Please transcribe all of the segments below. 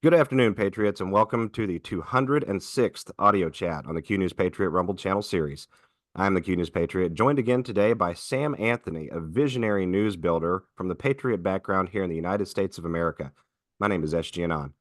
Good afternoon, Patriots, and welcome to the 206th audio chat on the QNewsPatriot Rumble Channel series. I'm the QNewsPatriot, joined again today by Sam Anthony, a visionary news builder from the Patriot background here in the United States of America. My name is SG Anon.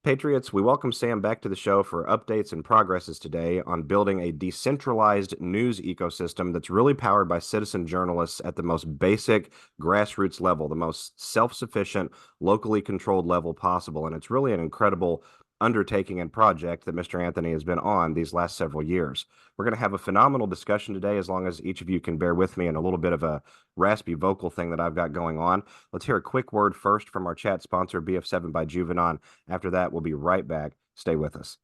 Patriots, we welcome Sam back to the show for updates and progresses today on building a decentralized news ecosystem that's really powered by citizen journalists at the most basic grassroots level, the most self-sufficient, locally controlled level possible. And it's really an incredible undertaking and project that Mr. Anthony has been on these last several years. We're going to have a phenomenal discussion today, as long as each of you can bear with me in a little bit of a raspy vocal thing that I've got going on. Let's hear a quick word first from our chat sponsor, BF7 by Juvenon. After that, we'll be right back. Stay with us.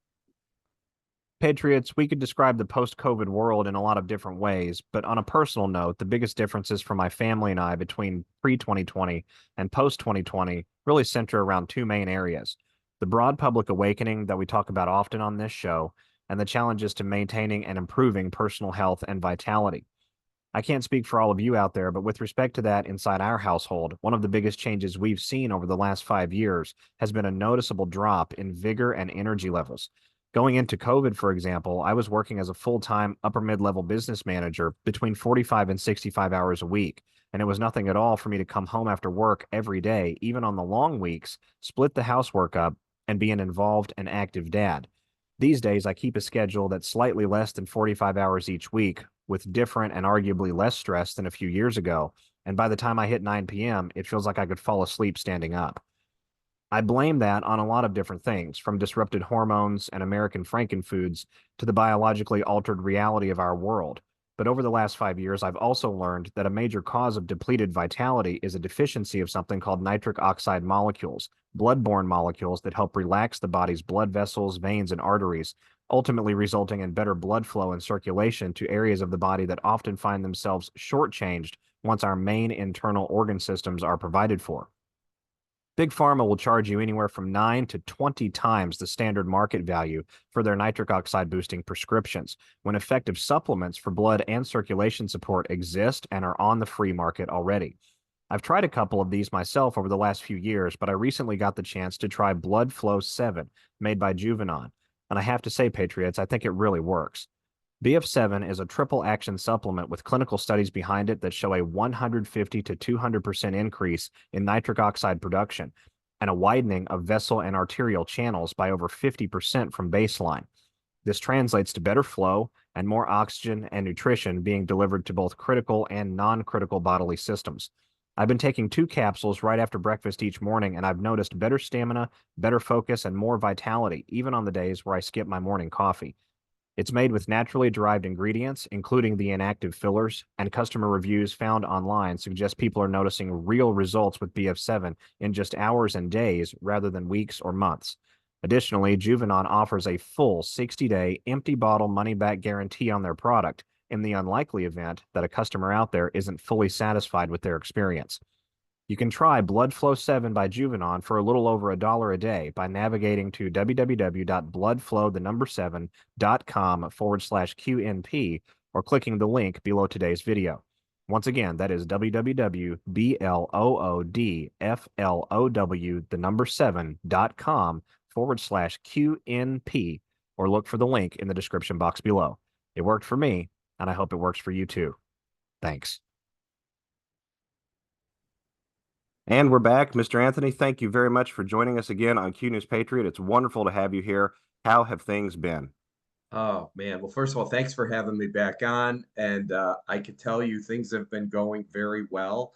Patriots, we could describe the post-COVID world in a lot of different ways, but on a personal note, the biggest differences for my family and I between pre-2020 and post-2020 really center around two main areas: the broad public awakening that we talk about often on this show, and the challenges to maintaining and improving personal health and vitality. I can't speak for all of you out there, but with respect to that inside our household, one of the biggest changes we've seen over the last 5 years has been a noticeable drop in vigor and energy levels. Going into COVID, for example, I was working as a full-time upper mid-level business manager between 45 and 65 hours a week. And it was nothing at all for me to come home after work every day, even on the long weeks, split the housework up, and be an involved and active dad. These days, I keep a schedule that's slightly less than 45 hours each week, with different and arguably less stress than a few years ago. And by the time I hit 9 p.m., it feels like I could fall asleep standing up. I blame that on a lot of different things, from disrupted hormones and American frankenfoods to the biologically altered reality of our world. But over the last 5 years, I've also learned that a major cause of depleted vitality is a deficiency of something called nitric oxide molecules, blood-borne molecules that help relax the body's blood vessels, veins, and arteries, ultimately resulting in better blood flow and circulation to areas of the body that often find themselves shortchanged once our main internal organ systems are provided for. Big Pharma will charge you anywhere from 9 to 20 times the standard market value for their nitric oxide boosting prescriptions, when effective supplements for blood and circulation support exist and are on the free market already. I've tried a couple of these myself over the last few years, but I recently got the chance to try Blood Flow 7, made by Juvenon. And I have to say, Patriots, I think it really works. BF7 is a triple action supplement with clinical studies behind it that show a 150 to 200% increase in nitric oxide production and a widening of vessel and arterial channels by over 50% from baseline. This translates to better flow and more oxygen and nutrition being delivered to both critical and non-critical bodily systems. I've been taking 2 capsules right after breakfast each morning, and I've noticed better stamina, better focus, and more vitality, even on the days where I skip my morning coffee. It's made with naturally derived ingredients, including the inactive fillers, and customer reviews found online suggest people are noticing real results with BF7 in just hours and days rather than weeks or months. Additionally, Juvenon offers a full 60-day empty bottle money-back guarantee on their product in the unlikely event that a customer out there isn't fully satisfied with their experience. You can try Blood Flow 7 by Juvenon for a little over $1 a day by navigating to www.bloodflow7.com/QNP or clicking the link below today's video. Once again, that is www.bloodflow7.com/QNP, or look for the link in the description box below. It worked for me, and I hope it works for you too. Thanks. And we're back. Mr. Anthony, thank you very much for joining us again on QNewsPatriot. It's wonderful to have you here. How have things been? Oh man. Well, first of all, thanks for having me back on. And I can tell you things have been going very well.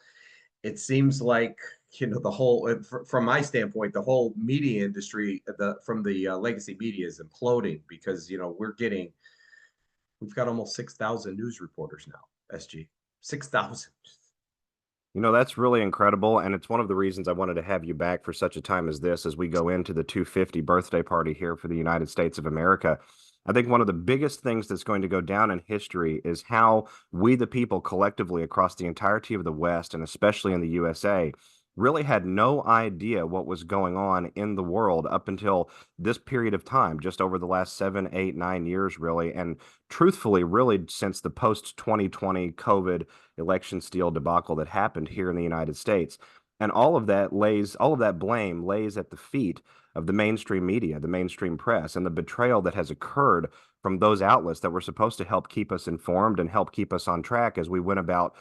It seems like, the whole, from my standpoint, the whole media industry, from the legacy media is imploding because, we've got almost 6,000 news reporters now, SG. 6,000. That's really incredible. And it's one of the reasons I wanted to have you back for such a time as this, as we go into the 250 birthday party here for the United States of America. I think one of the biggest things that's going to go down in history is how we, the people, collectively across the entirety of the West, and especially in the USA, really had no idea what was going on in the world up until this period of time, just over the last 7, 8, 9 years, really. And truthfully, really since the post 2020 COVID election steal debacle that happened here in the United States. And all of that blame lays at the feet of the mainstream media, the mainstream press, and the betrayal that has occurred from those outlets that were supposed to help keep us informed and help keep us on track as we went about,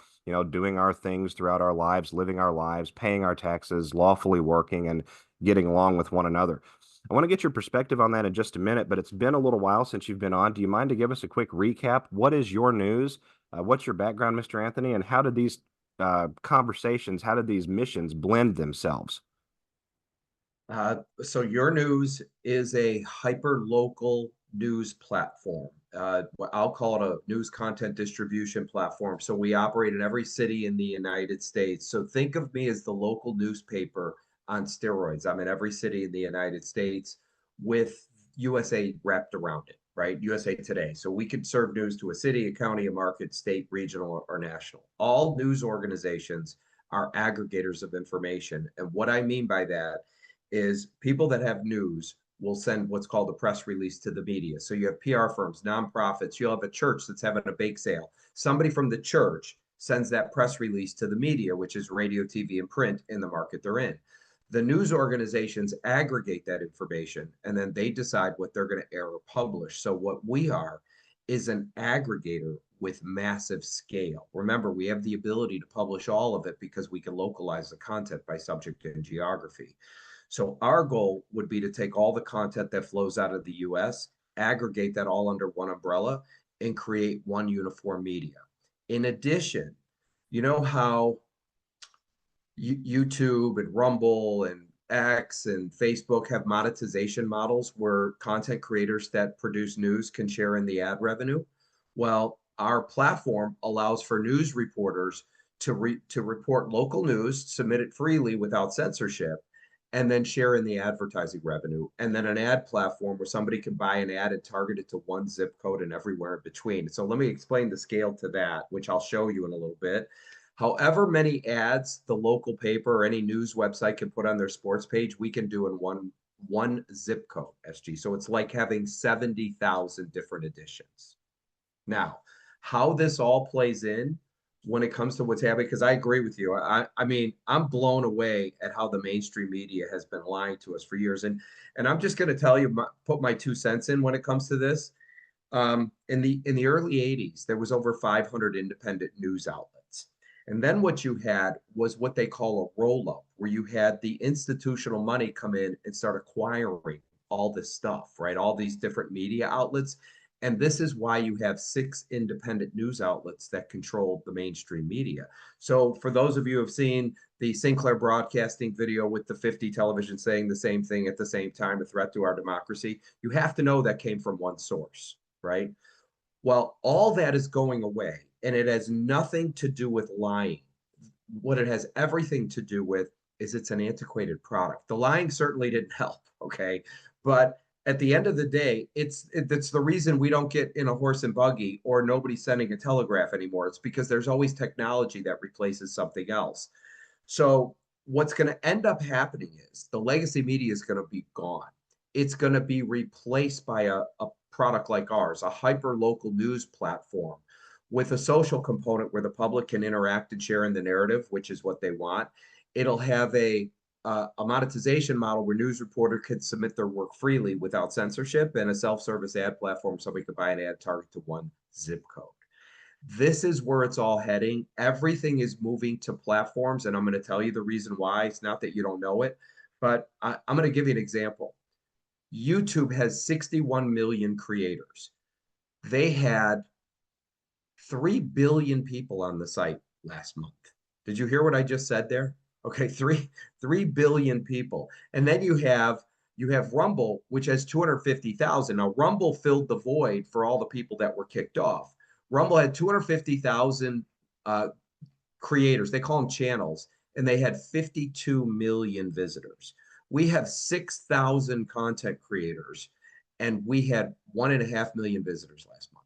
doing our things throughout our lives, living our lives, paying our taxes, lawfully working, and getting along with one another. I want to get your perspective on that in just a minute, but it's been a little while since you've been on. Do you mind to give us a quick recap? What is your news? What's your background, Mr. Anthony, and how did these conversations, how did these missions blend themselves? So Your News is a hyper local news platform. I'll call it a news content distribution platform. So we operate in every city in the United States. So think of me as the local newspaper on steroids. I'm in every city in the United States with USA wrapped around it, right? USA Today. So we could serve news to a city, a county, a market, state, regional, or national. All news organizations are aggregators of information. And what I mean by that is people that have news will send what's called a press release to the media. So you have PR firms, nonprofits, you'll have a church that's having a bake sale. Somebody from the church sends that press release to the media, which is radio, TV, and print in the market they're in. The news organizations aggregate that information and then they decide what they're going to air or publish. So what we are is an aggregator with massive scale. Remember, we have the ability to publish all of it because we can localize the content by subject and geography. So our goal would be to take all the content that flows out of the US, aggregate that all under one umbrella, and create one uniform media. In addition, you know how YouTube and Rumble and X and Facebook have monetization models where content creators that produce news can share in the ad revenue? Well, our platform allows for news reporters to report local news, submit it freely without censorship, and then share in the advertising revenue. And then an ad platform where somebody can buy an ad and target it to one zip code and everywhere in between. So let me explain the scale to that, which I'll show you in a little bit. However many ads the local paper or any news website can put on their sports page, we can do in one zip code, SG. So it's like having 70,000 different editions. Now, how this all plays in when it comes to what's happening, because I agree with you. I mean, I'm blown away at how the mainstream media has been lying to us for years. And I'm just going to tell you, put my 2 cents in when it comes to this. In the early 80s, there was over 500 independent news outlets. And then what you had was what they call a roll-up, where you had the institutional money come in and start acquiring all this stuff, right? All these different media outlets. And this is why you have 6 independent news outlets that control the mainstream media. So for those of you who have seen the Sinclair Broadcasting video with the 50 television saying the same thing at the same time, a threat to our democracy, you have to know that came from one source, right? Well, all that is going away, and it has nothing to do with lying. What it has everything to do with is it's an antiquated product. The lying certainly didn't help, okay? But at the end of the day, it's the reason we don't get in a horse and buggy or nobody's sending a telegraph anymore. It's because there's always technology that replaces something else. So what's going to end up happening is the legacy media is going to be gone. It's going to be replaced by a product like ours, a hyper local news platform with a social component where the public can interact and share in the narrative, which is what they want. It'll have a monetization model where news reporter could submit their work freely without censorship, and a self-service ad platform somebody could buy an ad target to one zip code. This is where it's all heading. Everything is moving to platforms, and I'm going to tell you the reason why. It's not that you don't know it, but I'm going to give you an example. YouTube has 61 million creators. They had 3 billion people on the site last month. Did you hear what I just said there? Okay, 3 billion people. And then you have Rumble, which has 250,000. Now, Rumble filled the void for all the people that were kicked off. Rumble had 250,000 creators. They call them channels, and they had 52 million visitors. We have 6,000 content creators, and we had 1.5 million visitors last month.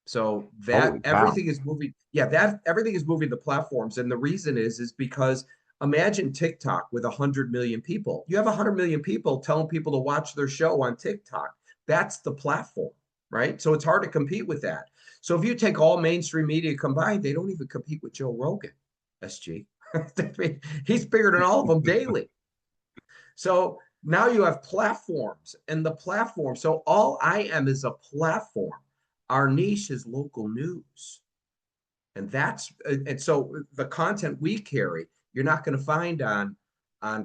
So that everything is moving. Yeah, that everything is moving to platforms. And the reason is because imagine TikTok with 100 million people. You have 100 million people telling people to watch their show on TikTok. That's the platform, right? So it's hard to compete with that. So if you take all mainstream media combined, they don't even compete with Joe Rogan, SG. I mean, he's bigger than all of them daily. So now you have platforms and the platform. So all I am is a platform. Our niche is local news. And so the content we carry, you're not going to find on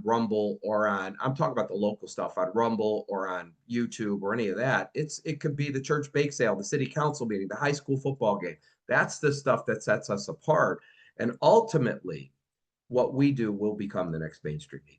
Rumble or on, I'm talking about the local stuff on Rumble or on YouTube or any of that. It could be the church bake sale, the city council meeting, the high school football game. That's the stuff that sets us apart. And ultimately, what we do will become the next mainstream media.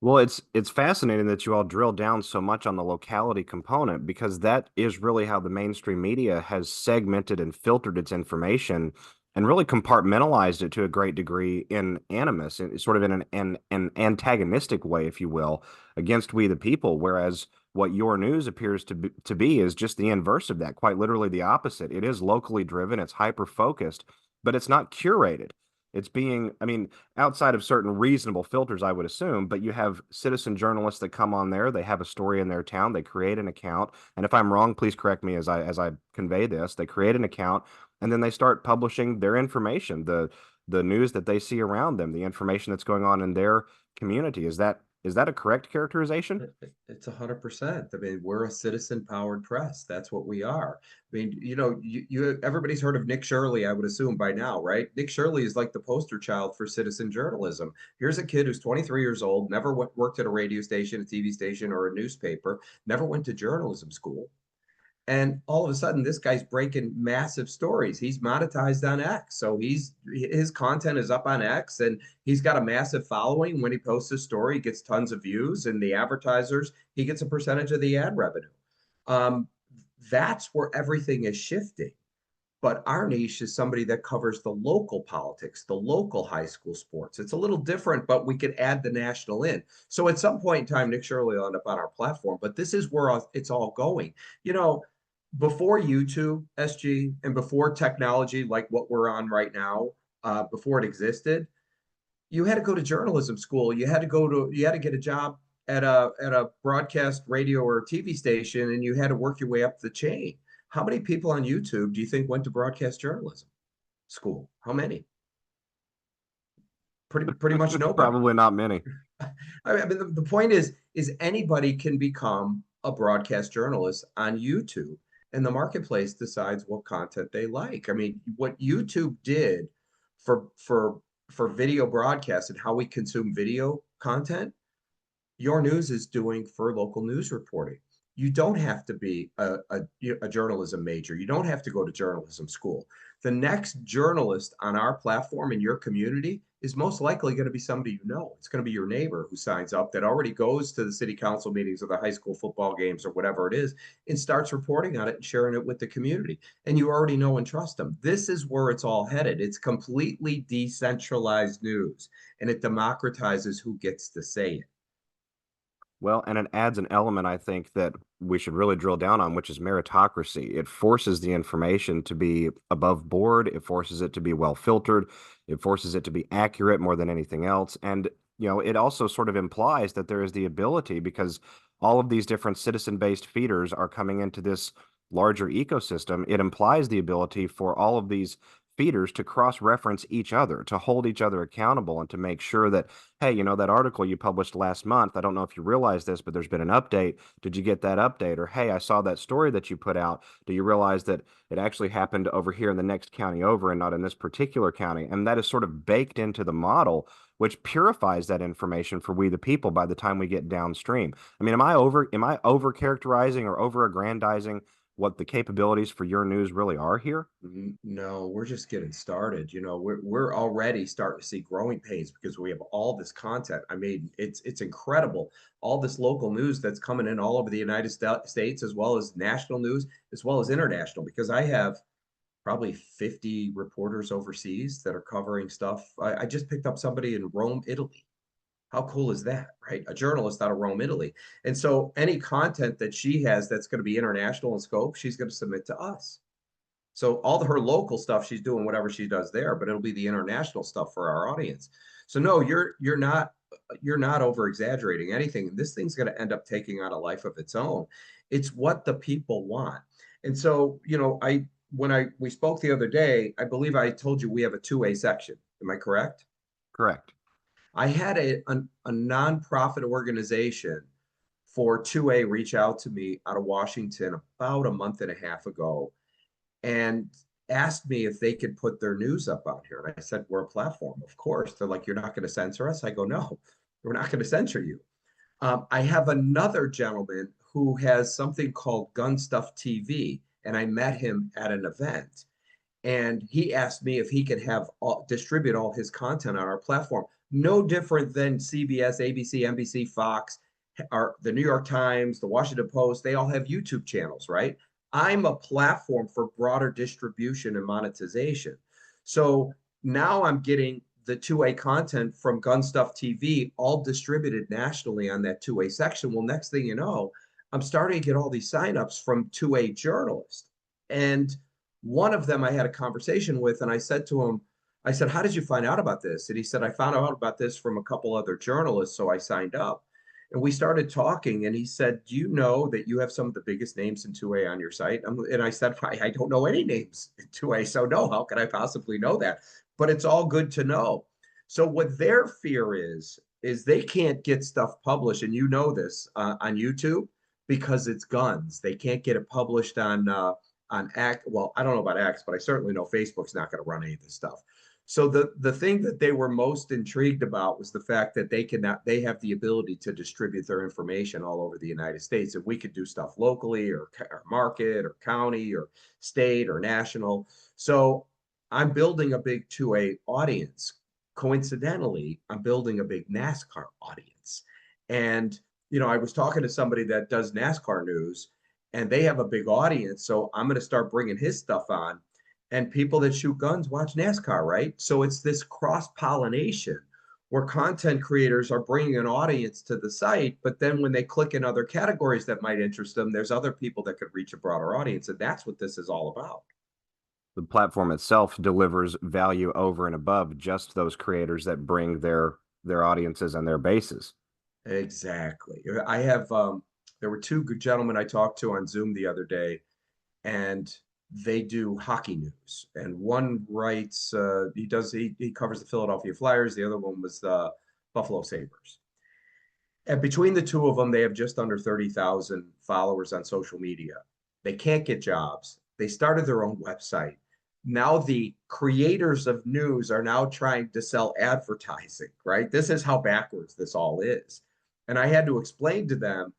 Well, it's fascinating that you all drill down so much on the locality component because that is really how the mainstream media has segmented and filtered its information and really compartmentalized it to a great degree in animus, sort of in an antagonistic way, if you will, against we the people. Whereas what your news appears to be is just the inverse of that, quite literally the opposite. It is locally driven, it's hyper focused, but it's not curated. It's being, I mean, outside of certain reasonable filters, I would assume, but you have citizen journalists that come on there, they have a story in their town, they create an account, and if I'm wrong, please correct me as I convey this. They create an account and then they start publishing their information, the news that they see around them, the information that's going on in their community. Is that a correct characterization? It's 100%. I mean, we're a citizen-powered press. That's what we are. I mean, everybody's heard of Nick Shirley, I would assume by now, right? Nick Shirley is like the poster child for citizen journalism. Here's a kid who's 23 years old, never worked at a radio station, a TV station, or a newspaper, never went to journalism school. And all of a sudden, this guy's breaking massive stories. He's monetized on X. So his content is up on X and he's got a massive following. When he posts a story, he gets tons of views, and the advertisers, he gets a percentage of the ad revenue. Um, that's where everything is shifting. But our niche is somebody that covers the local politics, the local high school sports. It's a little different, but we could add the national in. So at some point in time, Nick Shirley will end up on our platform, but this is where it's all going. You know, before YouTube, SG, and before technology like what we're on right now, before it existed, you had to go to journalism school. You had to get a job at a broadcast radio or TV station, and you had to work your way up the chain. How many people on YouTube do you think went to broadcast journalism school? How many? Pretty much nobody. Probably not many. I mean, the point is anybody can become a broadcast journalist on YouTube, and the marketplace decides what content they like. I mean, what YouTube did for video broadcast and how we consume video content, your news is doing for local news reporting. You don't have to be a journalism major. You don't have to go to journalism school. The next journalist on our platform in your community is most likely going to be somebody you know. It's going to be your neighbor who signs up that already goes to the city council meetings or the high school football games or whatever it is and starts reporting on it and sharing it with the community. And you already know and trust them. This is where it's all headed. It's completely decentralized news, and it democratizes who gets to say it. Well, and it adds an element I think that we should really drill down on, which is meritocracy. It forces the information to be above board. It forces it to be well filtered. It forces it to be accurate more than anything else. And, it also sort of implies that there is the ability, because all of these different citizen-based feeders are coming into this larger ecosystem. It implies the ability for all of these feeders to cross-reference each other, to hold each other accountable, and to make sure that, hey, that article you published last month, I don't know if you realize this, but there's been an update. Did you get that update? Or, hey, I saw that story that you put out. Do you realize that it actually happened over here in the next county over and not in this particular county? And that is sort of baked into the model, which purifies that information for we the people by the time we get downstream. I mean, am I over characterizing or over aggrandizing what the capabilities for your news really are here? No, we're just getting started. We're already starting to see growing pains because we have all this content. I mean, it's incredible. All this local news that's coming in all over the United States, as well as national news, as well as international, because I have probably 50 reporters overseas that are covering stuff. I just picked up somebody in Rome, Italy. How cool is that, right? A journalist out of Rome, Italy. And so any content that she has that's going to be international in scope, she's going to submit to us. So all her local stuff, she's doing whatever she does there, but it'll be the international stuff for our audience. So no, you're not over exaggerating anything. This thing's going to end up taking on a life of its own. It's what the people want. And so, when we spoke the other day, I believe I told you we have a 2A section. Am I correct? Correct. I had a nonprofit organization for 2A reach out to me out of Washington about a month and a half ago and asked me if they could put their news up on here. And I said, we're a platform, of course. They're like, you're not going to censor us? I go, no, we're not going to censor you. I have another gentleman who has something called Gun Stuff TV, and I met him at an event. And he asked me if he could distribute all his content on our platform. No different than CBS, ABC, NBC, Fox, the New York Times, the Washington Post. They all have YouTube channels, right? I'm a platform for broader distribution and monetization. So now I'm getting the 2A content from Gun Stuff TV all distributed nationally on that 2A section. Well, next thing you know, I'm starting to get all these signups from 2A journalists. And one of them I had a conversation with, and I said to him, I said, how did you find out about this? And he said, I found out about this from a couple other journalists, so I signed up. And we started talking, and he said, do you know that you have some of the biggest names in 2A on your site? And I said, I don't know any names in 2A, so no, how can I possibly know that? But it's all good to know. So what their fear is they can't get stuff published, and you know this on YouTube because it's guns. They can't get it published on X. Well, I don't know about X, but I certainly know Facebook's not going to run any of this stuff. So the thing that they were most intrigued about was the fact that they have the ability to distribute their information all over the United States. And we could do stuff locally or market or county or state or national. So I'm building a big 2A audience. Coincidentally, I'm building a big NASCAR audience. And, I was talking to somebody that does NASCAR news, and they have a big audience. So I'm going to start bringing his stuff on. And people that shoot guns watch NASCAR, right? So it's this cross pollination where content creators are bringing an audience to the site. But then when they click in other categories that might interest them, there's other people that could reach a broader audience. And that's what this is all about. The platform itself delivers value over and above just those creators that bring their audiences and their bases. Exactly. I have there were two good gentlemen I talked to on Zoom the other day, and they do hockey news. And one writes, he covers the Philadelphia Flyers. The other one was the Buffalo Sabres. And between the two of them, they have just under 30,000 followers on social media. They can't get jobs. They started their own website. Now the creators of news are now trying to sell advertising, right? This is how backwards this all is. And I had to explain to them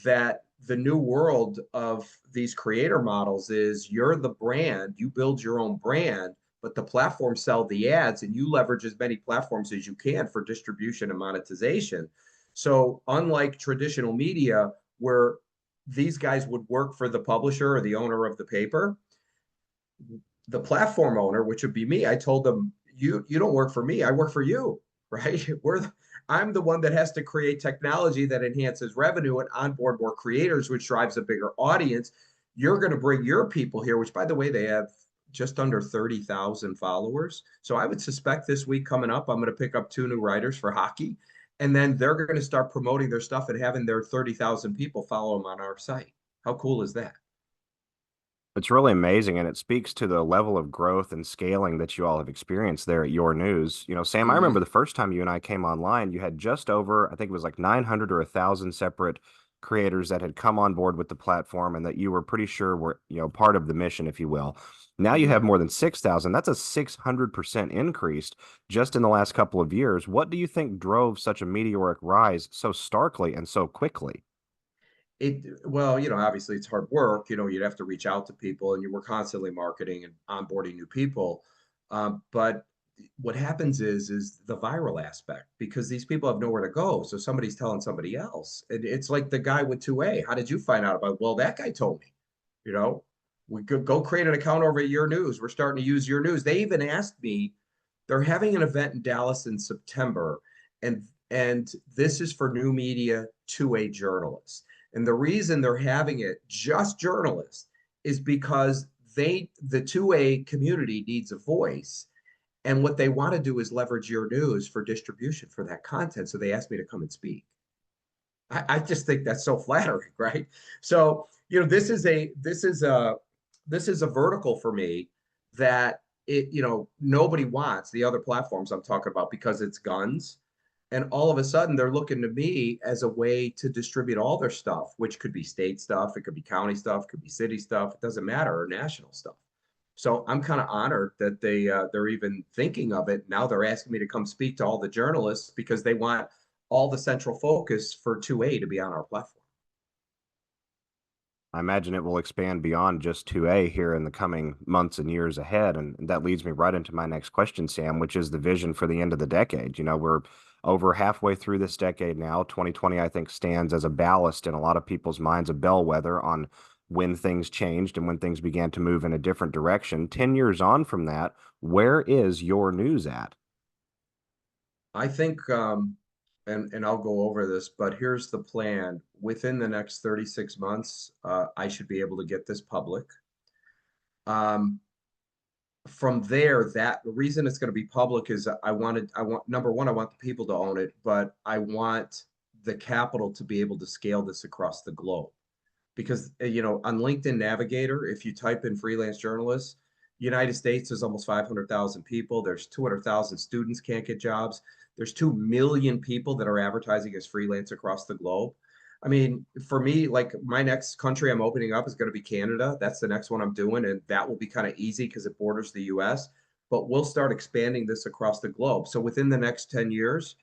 that the new world of these creator models is you're the brand, you build your own brand, but the platforms sell the ads and you leverage as many platforms as you can for distribution and monetization. So unlike traditional media where these guys would work for the publisher or the owner of the paper, the platform owner, which would be me, I told them, you don't work for me, I work for you, right? I'm the one that has to create technology that enhances revenue and onboard more creators, which drives a bigger audience. You're going to bring your people here, which, by the way, they have just under 30,000 followers. So I would suspect this week coming up, I'm going to pick up 2 new writers for hockey, and then they're going to start promoting their stuff and having their 30,000 people follow them on our site. How cool is that? It's really amazing, and it speaks to the level of growth and scaling that you all have experienced there at Your News. Sam, I remember the first time you and I came online, you had just over, I think it was like 900 or 1,000 separate creators that had come on board with the platform and that you were pretty sure were, part of the mission, if you will. Now you have more than 6,000. That's a 600% increase just in the last couple of years. What do you think drove such a meteoric rise so starkly and so quickly? Well, obviously it's hard work. You'd have to reach out to people, and you were constantly marketing and onboarding new people. But what happens is the viral aspect, because these people have nowhere to go. So somebody's telling somebody else. It's like the guy with 2A. How did you find out about it? Well, that guy told me. You know, we could go create an account over at Your News. We're starting to use Your News. They even asked me. They're having an event in Dallas in September, and this is for new media 2A journalists. And the reason they're having it just journalists is because the 2A community needs a voice. And what they want to do is leverage Your News for distribution for that content. So they asked me to come and speak. I just think that's so flattering, right? So, this is a this is a vertical for me that nobody wants the other platforms I'm talking about because it's guns. And all of a sudden they're looking to me as a way to distribute all their stuff, which could be state stuff, it could be county stuff, it could be city stuff, it doesn't matter, or national stuff. So I'm kind of honored that they're even thinking of it. Now they're asking me to come speak to all the journalists because they want all the central focus for 2A to be on our platform. I imagine it will expand beyond just 2A here in the coming months and years ahead. And that leads me right into my next question, Sam, which is the vision for the end of the decade. We're over halfway through this decade now. 2020, I think, stands as a ballast in a lot of people's minds, a bellwether on when things changed and when things began to move in a different direction. 10 years on from that, where is your news at? I think, and I'll go over this, but here's the plan. Within the next 36 months, I should be able to get this public. From there, the reason it's going to be public is I want, number one, I want the people to own it, but I want the capital to be able to scale this across the globe. Because, on LinkedIn Navigator, if you type in freelance journalists, United States, there's almost 500,000 people. There's 200,000 students can't get jobs. There's 2 million people that are advertising as freelance across the globe. I mean, for me, like my next country I'm opening up is going to be Canada. That's the next one I'm doing. And that will be kind of easy because it borders the US. But we'll start expanding this across the globe. So within the next 10 years,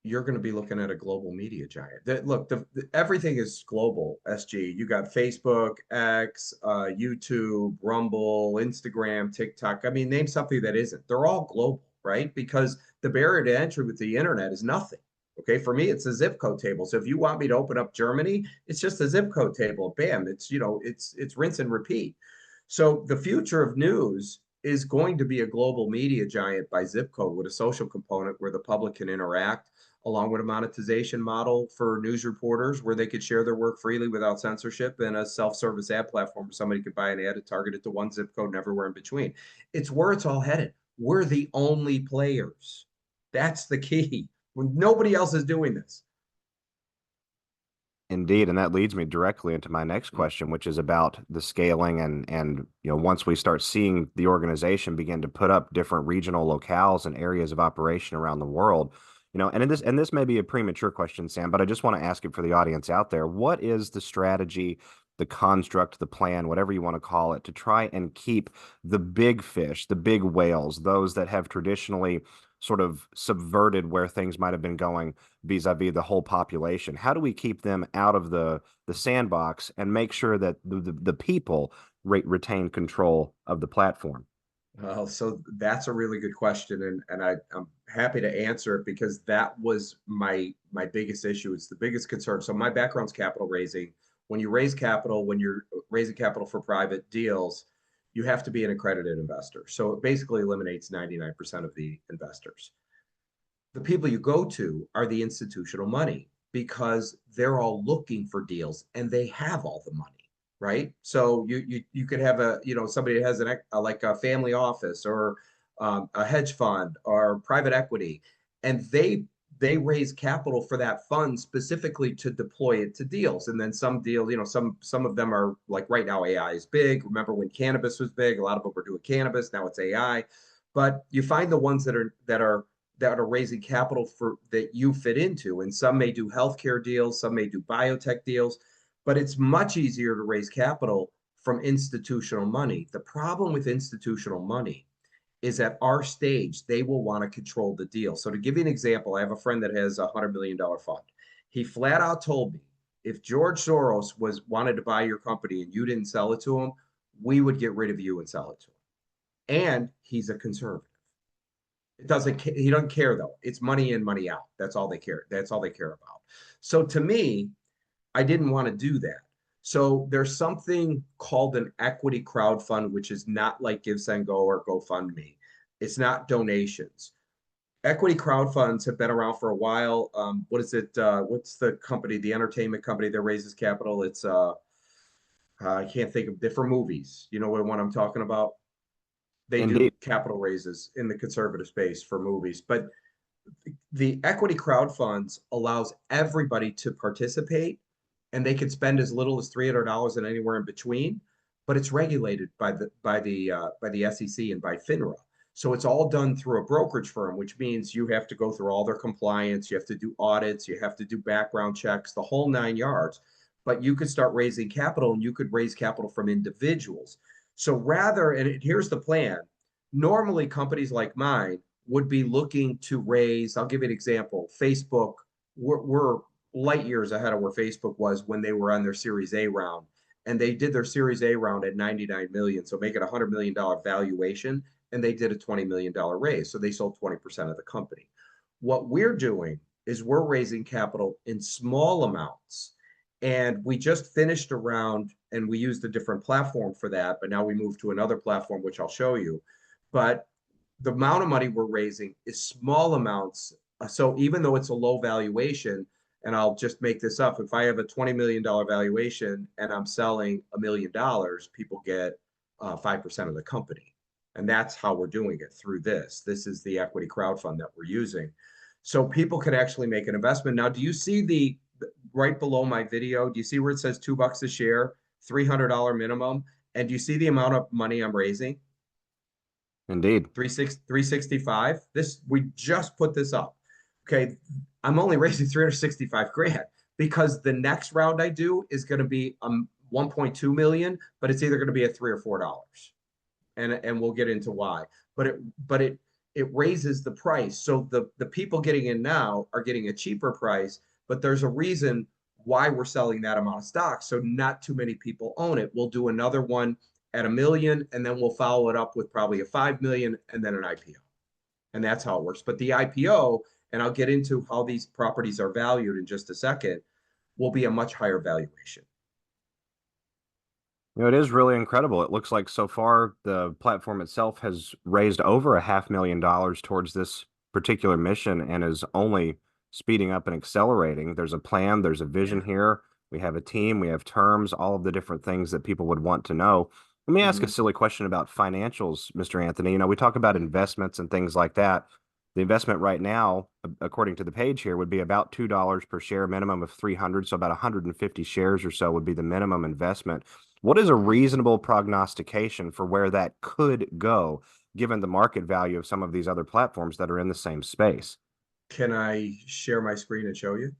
you're going to be looking at a global media giant. Look, everything is global, SG. You got Facebook, X, YouTube, Rumble, Instagram, TikTok. I mean, name something that isn't. They're all global, right? Because the barrier to entry with the internet is nothing. Okay, for me, it's a zip code table. So if you want me to open up Germany, it's just a zip code table. Bam, it's rinse and repeat. So the future of news is going to be a global media giant by zip code with a social component where the public can interact, along with a monetization model for news reporters where they could share their work freely without censorship, and a self-service ad platform where somebody could buy an ad and target it to one zip code and everywhere in between. It's where it's all headed. We're the only players. That's the key. When nobody else is doing this. Indeed, and that leads me directly into my next question, which is about the scaling and once we start seeing the organization begin to put up different regional locales and areas of operation around the world, and this may be a premature question, Sam, but I just want to ask it for the audience out there. What is the strategy, the construct, the plan, whatever you want to call it, to try and keep the big fish, the big whales, those that have traditionally sort of subverted where things might have been going vis-a-vis the whole population? How do we keep them out of the sandbox and make sure that the people retain control of the platform? Well, so that's a really good question, and I'm happy to answer it because that was my biggest issue. It's the biggest concern. So my background's capital raising. When you raise capital, when you're raising capital for private deals, you have to be an accredited investor. So it basically eliminates 99% of the investors. The people you go to are the institutional money because they're all looking for deals and they have all the money, right? So you could have somebody that has like a family office or a hedge fund or private equity, and they raise capital for that fund specifically to deploy it to deals. And then some deals, some of them are like right now AI is big. Remember when cannabis was big? A lot of them were doing cannabis. Now it's AI. But you find the ones that are raising capital for that you fit into. And some may do healthcare deals, some may do biotech deals, but it's much easier to raise capital from institutional money. The problem with institutional money is at our stage, they will want to control the deal. So to give you an example, I have a friend that has $100 million fund. He flat out told me, if George Soros wanted to buy your company and you didn't sell it to him, we would get rid of you and sell it to him. And he's a conservative. He doesn't care though. It's money in, money out. That's all they care. That's all they care about. So to me, I didn't want to do that. So there's something called an equity crowd fund, which is not like Give, Send, Go or GoFundMe. It's not donations. Equity crowd funds have been around for a while. What is it? What's the company, the entertainment company that raises capital? It's I can't think of different movies. You know what one I'm talking about? They do Indeed. capital raises in the conservative space for movies, but the equity crowd funds allows everybody to participate, and they could spend as little as $300 and anywhere in between. but it's regulated by the SEC and by FINRA. So it's all done through a brokerage firm, which means you have to go through all their compliance, you have to do audits, you have to do background checks, the whole 9 yards. But you could start raising capital, and you could raise capital from individuals. So rather, and here's the plan. Normally, companies like mine would be looking to raise, I'll give you an example. Facebook, we're light years ahead of where Facebook was when they were on their Series A round. And they did their Series A round at 99 million. So make it $100 million valuation. And they did a $20 million raise. So they sold 20% of the company. What we're doing is we're raising capital in small amounts. And we just finished a round, and we used a different platform for that. But now we move to another platform, which I'll show you. But the amount of money we're raising is small amounts. So even though it's a low valuation, and I'll just make this up, if I have a $20 million valuation and I'm selling $1 million, people get 5% of the company. And that's how we're doing it through this. This is the equity crowd fund that we're using. So people can actually make an investment. Now, do you see the right below my video? Do you see where it says $2 a share, $300 minimum? And do you see the amount of money I'm raising? Indeed. 365. This, we just put this up. Okay, I'm only raising 365 grand because the next round I do is going to be 1.2 million, but it's either going to be at $3 or $4, and we'll get into why. But it raises the price. So the people getting in now are getting a cheaper price, but there's a reason why we're selling that amount of stock. So not too many people own it. We'll do another one at $1 million, and then we'll follow it up with probably a 5 million and then an IPO. And that's how it works. But the IPO, and I'll get into how these properties are valued in just a second, will be a much higher valuation. You know, it is really incredible. It looks like so far the platform itself has raised over $500,000 towards this particular mission and is only speeding up and accelerating. There's a plan, there's a vision here. We have a team, we have terms, all of the different things that people would want to know. Let me ask a silly question about financials, Mr. Anthony. You know, we talk about investments and things like that. The investment right now, according to the page here, would be about $2 per share, minimum of 300. So about 150 shares or so would be the minimum investment. What is a reasonable prognostication for where that could go, given the market value of some of these other platforms that are in the same space? Can I share my screen and show you?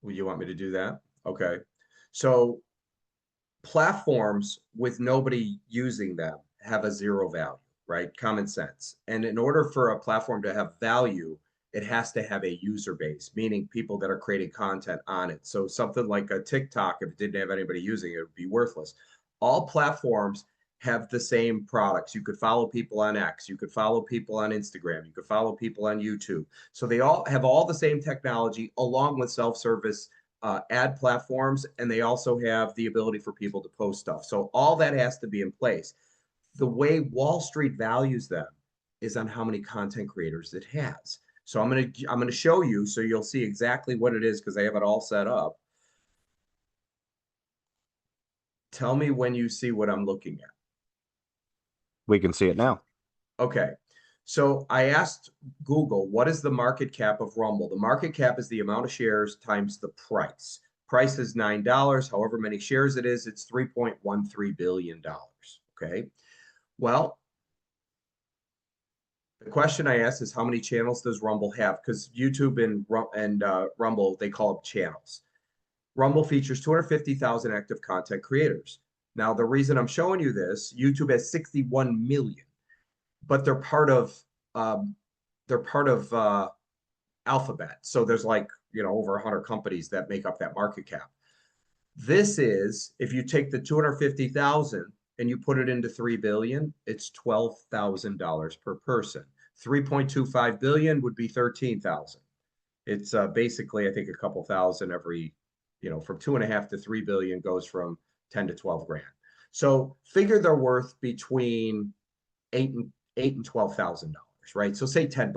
Would you want me to do that? Okay. So platforms with nobody using them have a zero value, right? Common sense. And in order for a platform to have value, it has to have a user base, meaning people that are creating content on it. So something like a TikTok, if it didn't have anybody using it, it would be worthless. All platforms have the same products. You could follow people on X, you could follow people on Instagram, you could follow people on YouTube. So they all have all the same technology along with self-service ad platforms, and they also have the ability for people to post stuff. So all that has to be in place. The way Wall Street values them is on how many content creators it has. So I'm gonna show you so you'll see exactly what it is because I have it all set up. Tell me when you see what I'm looking at. We can see it now. Okay. So I asked Google, what is the market cap of Rumble? The market cap is the amount of shares times the price. Price is $9. However many shares it is, it's $3.13 billion. Okay. Well, the question I asked is how many channels does Rumble have? Because YouTube and Rumble, they call them channels. Rumble features 250,000 active content creators. Now, the reason I'm showing you this, YouTube has 61 million, but they're part of Alphabet. So there's like, over 100 companies that make up that market cap. This is, if you take the 250,000 and you put it into 3 billion, it's $12,000 per person. 3.25 billion would be 13,000. It's basically, I think, a couple thousand every, from 2.5 to 3 billion goes from 10 to 12 grand. So figure they're worth between $8,000 and $12,000, right? So say $10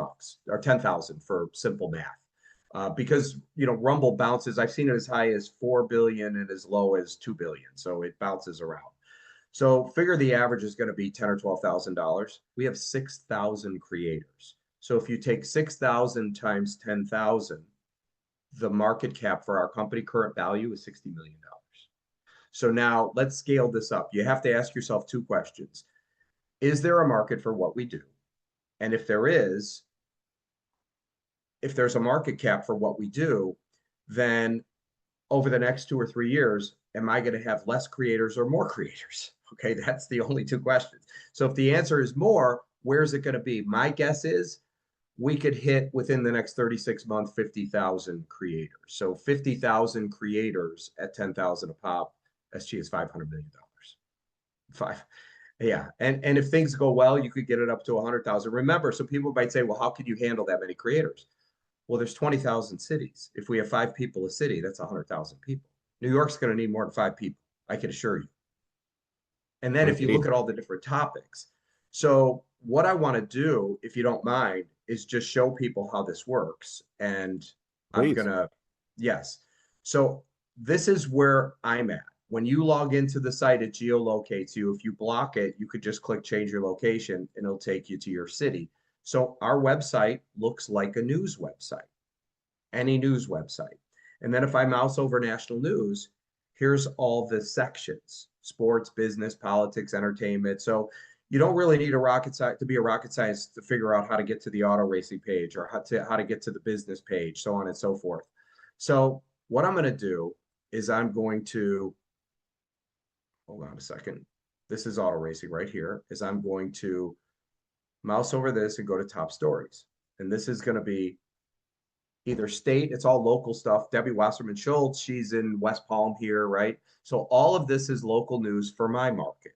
or 10,000 for simple math. Because Rumble bounces. I've seen it as high as 4 billion and as low as 2 billion. So it bounces around. So figure the average is going to be $10,000 or $12,000. We have 6,000 creators. So if you take 6,000 times 10,000, the market cap for our company current value is $60 million. So now let's scale this up. You have to ask yourself two questions. Is there a market for what we do? And if there is, if there's a market cap for what we do, then over the next 2 or 3 years, am I going to have less creators or more creators? Okay, that's the only two questions. So if the answer is more, where's it going to be? My guess is we could hit within the next 36 months 50,000 creators. So 50,000 creators at 10,000 a pop, SG is $500 million. Five. Yeah. And if things go well, you could get it up to 100,000. Remember, so people might say, well, how can you handle that many creators? Well, there's 20,000 cities. If we have 5 people a city, that's 100,000 people. New York's going to need more than 5 people, I can assure you. And then if you look at all the different topics. So what I want to do, if you don't mind, is just show people how this works. And I'm going to, yes. So this is where I'm at. When you log into the site, it geolocates you. If you block it, you could just click change your location and it'll take you to your city. So our website looks like a news website, any news website. And then if I mouse over national news, here's all the sections: sports, business, politics, entertainment. So you don't really need a rocket science to be a rocket scientist to figure out how to get to the auto racing page or how to get to the business page, so on and so forth. So what I'm going to do is I'm going to, hold on a second. This is auto racing right here, is I'm going to mouse over this and go to top stories. And this is going to be either state, it's all local stuff. Debbie Wasserman Schultz, she's in West Palm here, right? So all of this is local news for my market.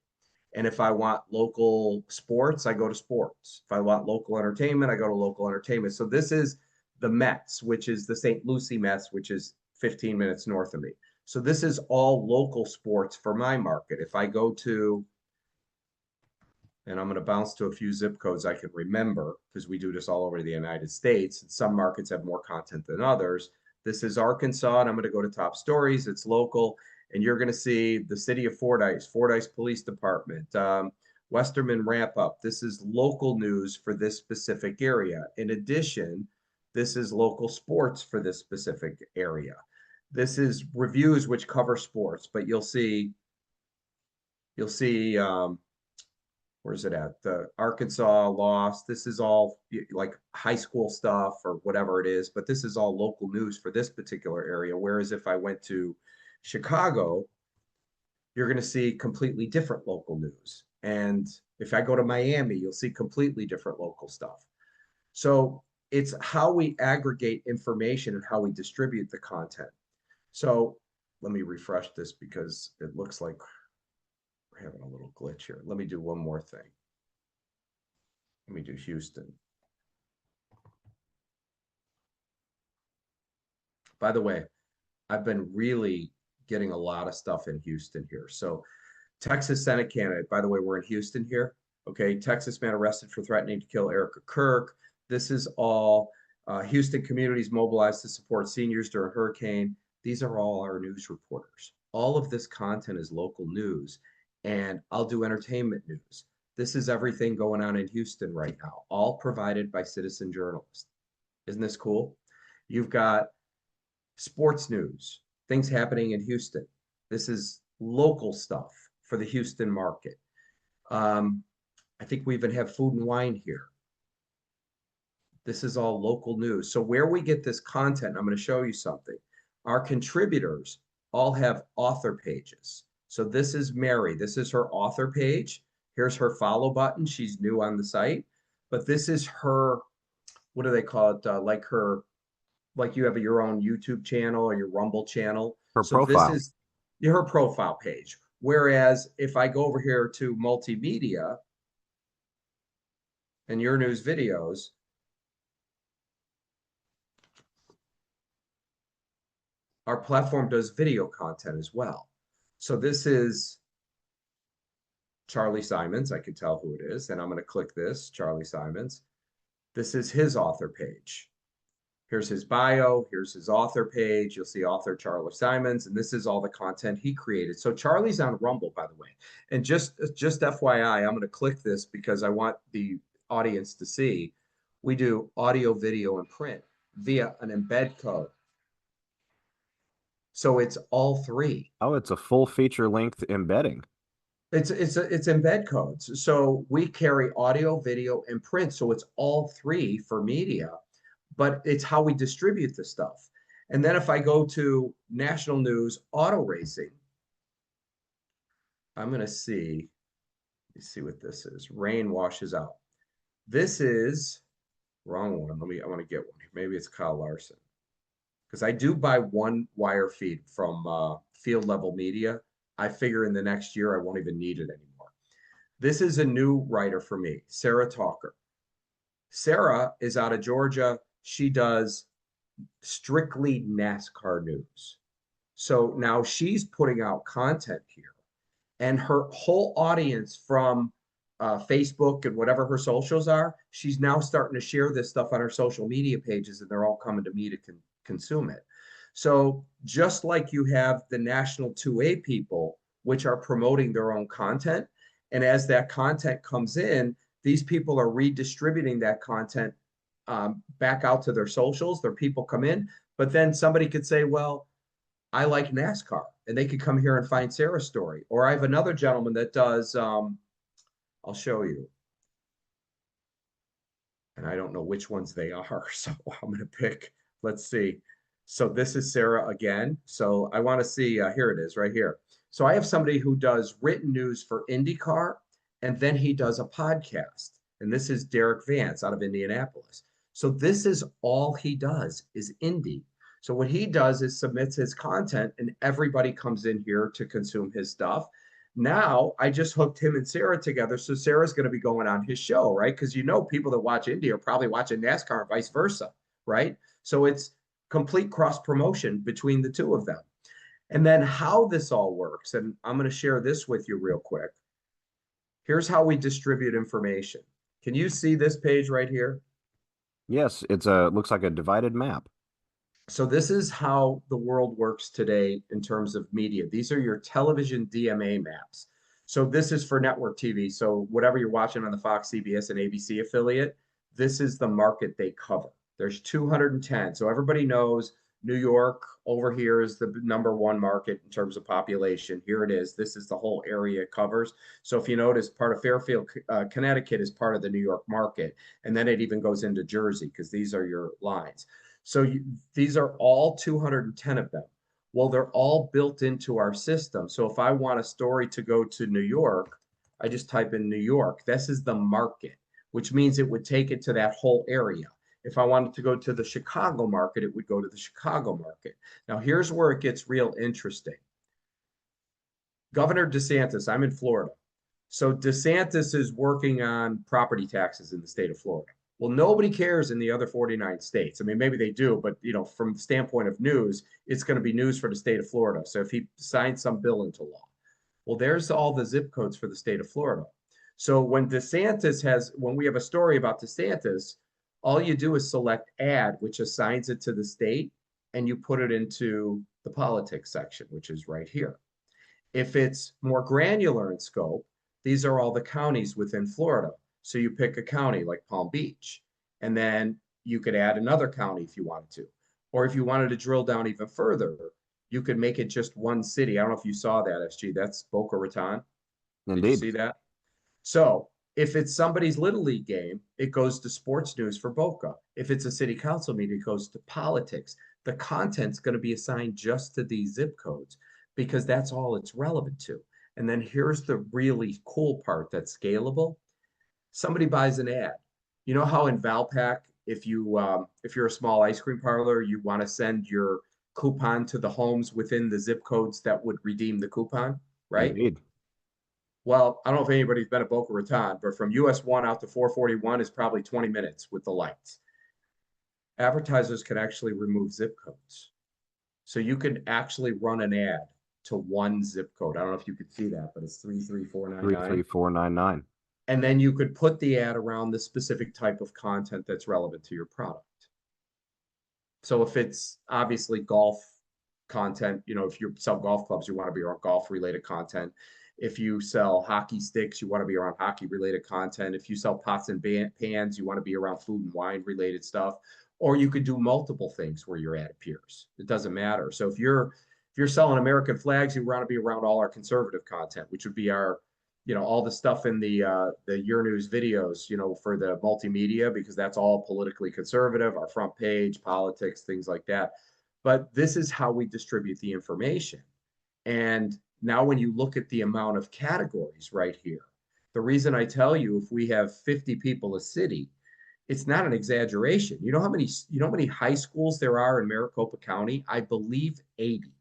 And if I want local sports, I go to sports. If I want local entertainment, I go to local entertainment. So this is the Mets, which is the St. Lucie Mets, which is 15 minutes north of me. So this is all local sports for my market. If I go to, and I'm going to bounce to a few zip codes I can remember because we do this all over the United States. And some markets have more content than others. This is Arkansas, and I'm going to go to top stories. It's local, and you're going to see the city of Fordyce Police Department, Westerman Ramp Up. This is local news for this specific area. In addition, this is local sports for this specific area. This is reviews which cover sports, but you'll see, where's it at? The Arkansas lost. This is all like high school stuff or whatever it is, but this is all local news for this particular area. Whereas if I went to Chicago, you're going to see completely different local news. And if I go to Miami, you'll see completely different local stuff. So it's how we aggregate information and how we distribute the content. So let me refresh this because it looks like we're having a little glitch here. Let me do one more thing. Let me do Houston. By the way, I've been really getting a lot of stuff in Houston here. So Texas Senate candidate, by the way, we're in Houston here. Okay, Texas man arrested for threatening to kill Erica Kirk. This is all Houston communities mobilized to support seniors during hurricane. These are all our news reporters. All of this content is local news, and I'll do entertainment news. This is everything going on in Houston right now, all provided by citizen journalists. Isn't this cool? You've got sports news, things happening in Houston. This is local stuff for the Houston market. I think we even have food and wine here. This is all local news. So where we get this content, I'm going to show you something. Our contributors all have author pages. So this is Mary. This is her author page. Here's her follow button. She's new on the site. But this is her, what do they call it? Like you have your own YouTube channel or your Rumble channel. Her so profile. This is her profile page. Whereas if I go over here to multimedia and your news videos, our platform does video content as well. So this is Charlie Simons. I can tell who it is. And I'm going to click this, Charlie Simons. This is his author page. Here's his bio. Here's his author page. You'll see author Charlie Simons. And this is all the content he created. So Charlie's on Rumble, by the way. And just FYI, I'm going to click this because I want the audience to see. We do audio, video, and print via an embed code. So it's all three. Oh, it's a full feature length embedding. It's embed codes. So we carry audio, video, and print. So it's all three for media, but it's how we distribute the stuff. And then if I go to national news, auto racing, I'm going to see, let me see what this is. Rain washes out. This is wrong one. I want to get one. Maybe it's Kyle Larson. Because I do buy one wire feed from field level media. I figure in the next year I won't even need it anymore. This is a new writer for me, Sarah Talker. Sarah is out of Georgia. She does strictly NASCAR news. So now she's putting out content here, and her whole audience from Facebook and whatever her socials are, she's now starting to share this stuff on her social media pages, and they're all coming to me to consume it. So just like you have the national 2A people, which are promoting their own content, and as that content comes in, these people are redistributing that content back out to their socials. Their people come in, but then somebody could say, well, I like NASCAR, and they could come here and find Sarah's story. Or I have another gentleman that does, I'll show you. And I don't know which ones they are, so I'm going to pick, let's see. So this is Sarah again. So I want to see, here it is right here. So I have somebody who does written news for IndyCar, and then he does a podcast. And this is Derek Vance out of Indianapolis. So this is all he does is Indy. So what he does is submits his content, and everybody comes in here to consume his stuff. Now I just hooked him and Sarah together. So Sarah's going to be going on his show, right? Because people that watch Indy are probably watching NASCAR and vice versa, right? So it's complete cross promotion between the two of them. And then how this all works, and I'm going to share this with you real quick. Here's how we distribute information. Can you see this page right here? Yes, looks like a divided map. So this is how the world works today in terms of media. These are your television DMA maps. So this is for network TV. So whatever you're watching on the Fox, CBS, and ABC affiliate, this is the market they cover. There's 210. So everybody knows New York over here is the #1 market in terms of population. Here it is. This is the whole area it covers. So if you notice, part of Fairfield, Connecticut is part of the New York market. And then it even goes into Jersey because these are your lines. So these are all 210 of them. Well, they're all built into our system. So if I want a story to go to New York, I just type in New York. This is the market, which means it would take it to that whole area. If I wanted to go to the Chicago market, it would go to the Chicago market. Now, here's where it gets real interesting. Governor DeSantis, I'm in Florida. So DeSantis is working on property taxes in the state of Florida. Well, nobody cares in the other 49 states. I mean, maybe they do, but from the standpoint of news, it's going to be news for the state of Florida. So if he signs some bill into law, well, there's all the zip codes for the state of Florida. So when we have a story about DeSantis, all you do is select add, which assigns it to the state, and you put it into the politics section, which is right here. If it's more granular in scope, these are all the counties within Florida. So you pick a county like Palm Beach, and then you could add another county if you wanted to. Or if you wanted to drill down even further, you could make it just one city. I don't know if you saw that, SG. That's Boca Raton. Indeed. Did you see that? So if it's somebody's Little League game, it goes to sports news for Boca. If it's a city council meeting, it goes to politics. The content's going to be assigned just to these zip codes because that's all it's relevant to. And then here's the really cool part that's scalable. Somebody buys an ad. You know how in Valpak, if you're a small ice cream parlor, you want to send your coupon to the homes within the zip codes that would redeem the coupon, right? Indeed. Well, I don't know if anybody's been at Boca Raton, but from US 1 out to 441 is probably 20 minutes with the lights. Advertisers can actually remove zip codes. So you can actually run an ad to one zip code. I don't know if you could see that, but it's 33499. 33499. And then you could put the ad around the specific type of content that's relevant to your product. So if it's obviously golf content, if you sell golf clubs, you want to be around golf related content. If you sell hockey sticks, you want to be around hockey related content. If you sell pots and pans, you want to be around food and wine related stuff. Or you could do multiple things where your ad appears. It doesn't matter. So if you're If you're selling American flags, you want to be around all our conservative content, which would be our, all the stuff in the Your News videos, for the multimedia, because that's all politically conservative, our front page, politics, things like that. But this is how we distribute the information. And now when you look at the amount of categories right here, the reason I tell you, if we have 50 people a city, it's not an exaggeration. You know how many high schools there are in Maricopa County? I believe 80.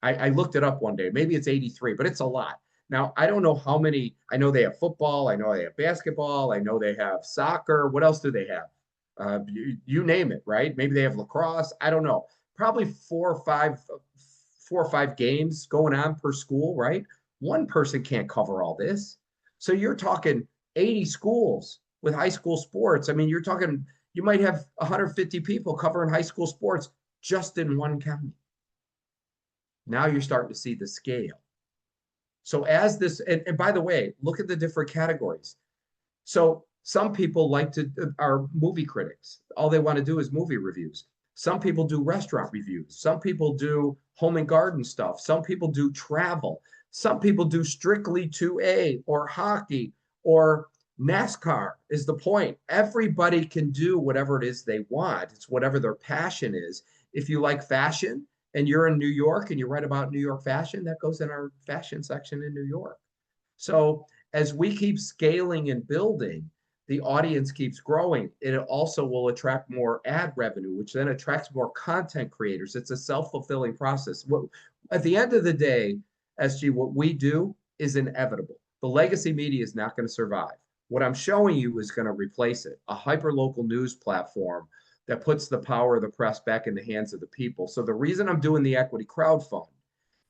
I looked it up one day. Maybe it's 83, but it's a lot. Now, I don't know how many. I know they have football. I know they have basketball. I know they have soccer. What else do they have? You name it, right? Maybe they have lacrosse. I don't know. Probably four or five games going on per school, right? One person can't cover all this. So you're talking 80 schools with high school sports. I mean, you're talking, you might have 150 people covering high school sports just in one county. Now you're starting to see the scale. So as this, and by the way, look at the different categories. So some people are movie critics. All they want to do is movie reviews. Some people do restaurant reviews. Some people do home and garden stuff. Some people do travel. Some people do strictly 2A or hockey or NASCAR is the point. Everybody can do whatever it is they want. It's whatever their passion is. If you like fashion and you're in New York and you write about New York fashion, that goes in our fashion section in New York. So as we keep scaling and building, the audience keeps growing. It also will attract more ad revenue, which then attracts more content creators. It's a self-fulfilling process. At the end of the day, SG, what we do is inevitable. The legacy media is not going to survive. What I'm showing you is going to replace it, a hyper-local news platform that puts the power of the press back in the hands of the people. So the reason I'm doing the equity crowd fund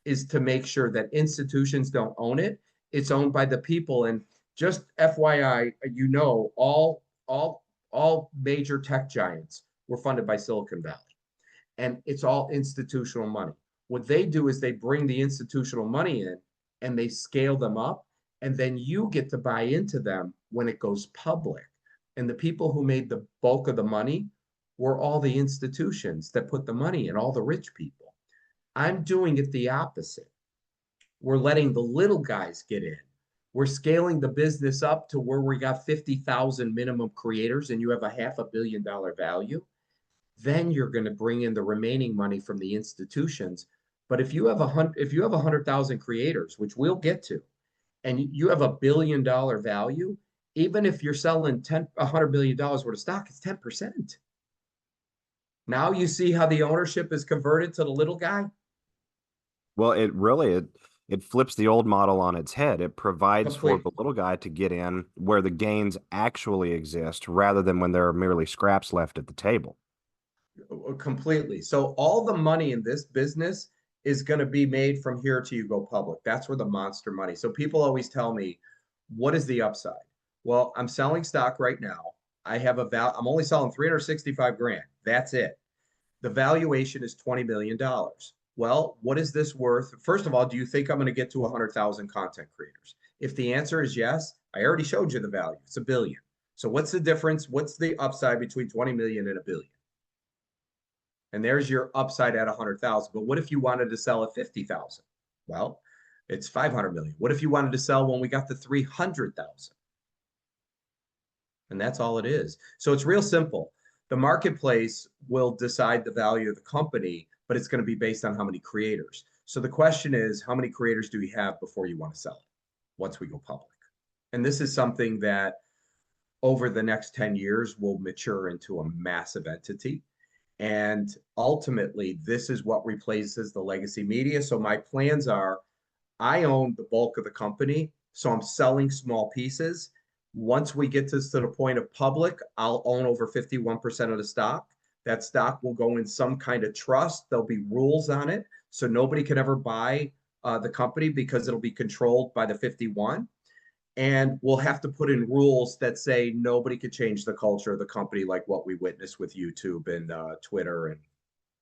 is to make sure that institutions don't own it. It's owned by the people. And just FYI, all major tech giants were funded by Silicon Valley, and it's all institutional money. What they do is they bring the institutional money in and they scale them up, and then you get to buy into them when it goes public. And the people who made the bulk of the money were all the institutions that put the money in, all the rich people. I'm doing it the opposite. We're letting the little guys get in. We're scaling the business up to where we got 50,000 minimum creators and you have a $500 million value. Then you're going to bring in the remaining money from the institutions. But if you have 100,000 creators, which we'll get to, and you have $1 billion value, even if you're selling $100 million worth of stock, it's 10%. Now you see how the ownership is converted to the little guy? Well, it flips the old model on its head. It provides for the little guy to get in where the gains actually exist rather than when there are merely scraps left at the table. Completely. So all the money in this business is going to be made from here till you go public. That's where the monster money. So people always tell me, what is the upside? Well, I'm selling stock right now. I'm only selling 365 grand. That's it. The valuation is $20 million. Well, what is this worth? First of all, do you think I'm going to get to 100,000 content creators? If the answer is yes, I already showed you the value. It's $1 billion. So what's the difference? What's the upside between 20 million and $1 billion? And there's your upside at 100,000. But what if you wanted to sell at 50,000? Well, it's 500 million. What if you wanted to sell when we got to 300,000? And that's all it is. So it's real simple. The marketplace will decide the value of the company, but it's going to be based on how many creators. So the question is, how many creators do we have before you want to sell it once we go public? And this is something that over the next 10 years will mature into a massive entity. And ultimately, this is what replaces the legacy media. So my plans are, I own the bulk of the company, so I'm selling small pieces. Once we get to the point of public, I'll own over 51% of the stock. That stock will go in some kind of trust. There'll be rules on it. So nobody can ever buy the company because it'll be controlled by the 51. And we'll have to put in rules that say nobody could change the culture of the company, like what we witnessed with YouTube and Twitter and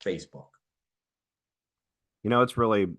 Facebook. It's really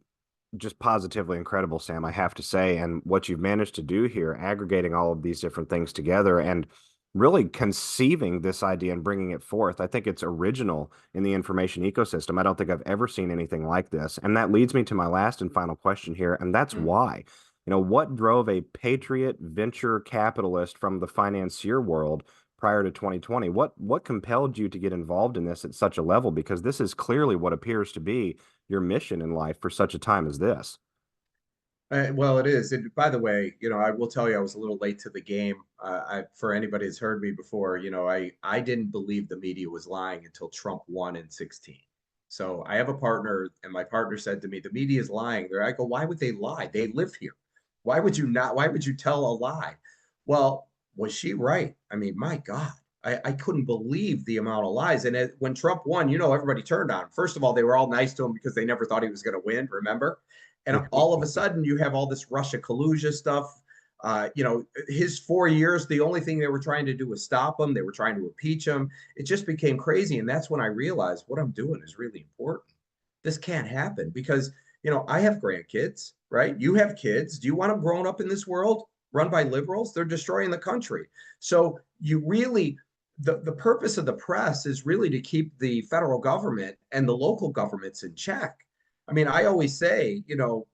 just positively incredible, Sam, I have to say. And what you've managed to do here, aggregating all of these different things together. And really conceiving this idea and bringing it forth. I think it's original in the information ecosystem. I don't think I've ever seen anything like this. And that leads me to my last and final question here, and that's Mm. why. What drove a Patriot venture capitalist from the financier world prior to 2020? What compelled you to get involved in this at such a level? Because this is clearly what appears to be your mission in life for such a time as this. Well, it is. And by the way, I will tell you, I was a little late to the game. For anybody who's heard me before, I didn't believe the media was lying until Trump won in 16. So I have a partner, and my partner said to me, "The media is lying." I go, "Why would they lie? They live here. Why would you not? Why would you tell a lie?" Well, was she right? I mean, my God, I couldn't believe the amount of lies. And when Trump won, everybody turned on him. First of all, they were all nice to him because they never thought he was going to win. Remember? And all of a sudden, you have all this Russia collusion stuff. His 4 years, the only thing they were trying to do was stop him. They were trying to impeach him. It just became crazy. And that's when I realized what I'm doing is really important. This can't happen because, I have grandkids, right? You have kids. Do you want them growing up in this world run by liberals? They're destroying the country. So you really, the purpose of the press is really to keep the federal government and the local governments in check. I mean, I always say, the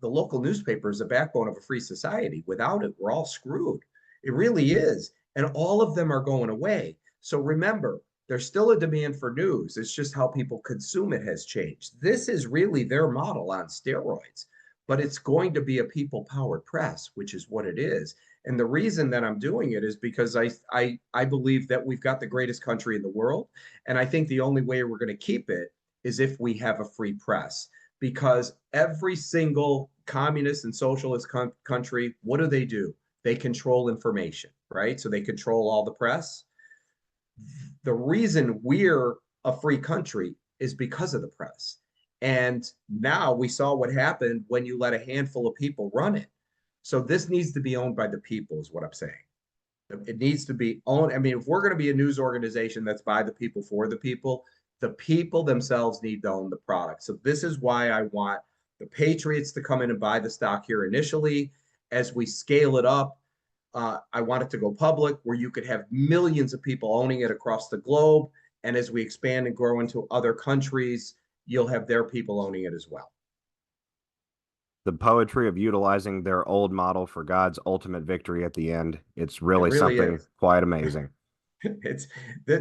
local newspaper is the backbone of a free society. Without it, we're all screwed. It really is. And all of them are going away. So remember, there's still a demand for news. It's just how people consume it has changed. This is really their model on steroids, but it's going to be a people powered press, which is what it is. And the reason that I'm doing it is because I believe that we've got the greatest country in the world. And I think the only way we're going to keep it is if we have a free press. Because every single communist and socialist country, what do? They control information, right? So they control all the press. The reason we're a free country is because of the press. And now we saw what happened when you let a handful of people run it. So this needs to be owned by the people, is what I'm saying. It needs to be owned. I mean, if we're going to be a news organization that's by the people for the people themselves need to own the product. So this is why I want the Patriots to come in and buy the stock here initially. As we scale it up, I want it to go public where you could have millions of people owning it across the globe. And as we expand and grow into other countries, you'll have their people owning it as well. The poetry of utilizing their old model for God's ultimate victory at the end. It's It really really something is. quite amazing. It's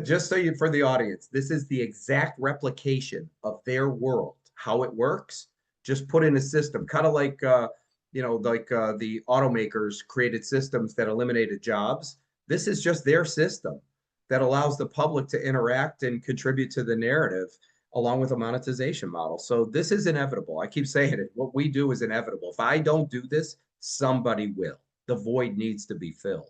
just so you, for the audience, this is the exact replication of their world, how it works. Just put in a system, kind of like the automakers created systems that eliminated jobs. This is just their system that allows the public to interact and contribute to the narrative along with a monetization model. So this is inevitable. I keep saying it. What we do is inevitable. If I don't do this, somebody will. The void needs to be filled.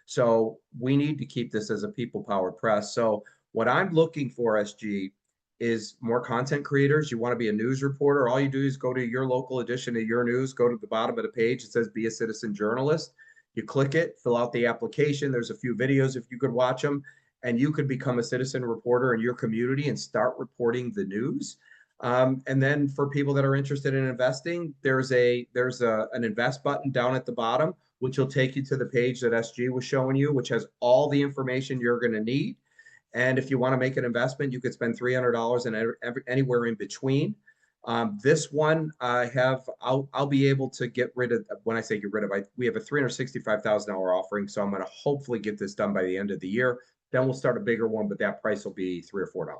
So we need to keep this as a people powered press. So what I'm looking for, SG, is more content creators. You want to be a news reporter. All you do is go to your local edition of your news, go to the bottom of the page. It says be a citizen journalist. You click it, fill out the application. There's a few videos if you could watch them, and you could become a citizen reporter in your community and start reporting the news. And then for people that are interested in investing, there's an invest button down at the bottom, which will take you to the page that SG was showing you, which has all the information you're going to need. And if you want to make an investment, you could spend $300 and anywhere in between. This one I'll be able to get rid of. When I say get rid of, we have a $365,000 offering, so I'm going to hopefully get this done by the end of the year. Then we'll start a bigger one, but that price will be $3 or $4.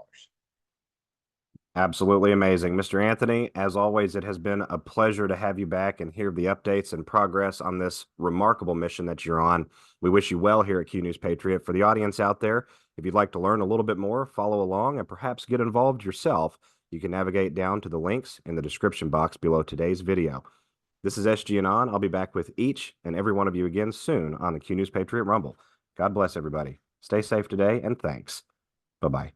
Absolutely amazing. Mr. Anthony, as always, it has been a pleasure to have you back and hear the updates and progress on this remarkable mission that you're on. We wish you well here at Q News Patriot. For the audience out there, if you'd like to learn a little bit more, follow along, and perhaps get involved yourself, you can navigate down to the links in the description box below today's video. This is SG and On. I'll be back with each and every one of you again soon on the Q News Patriot Rumble. God bless everybody. Stay safe today, and thanks. Bye-bye.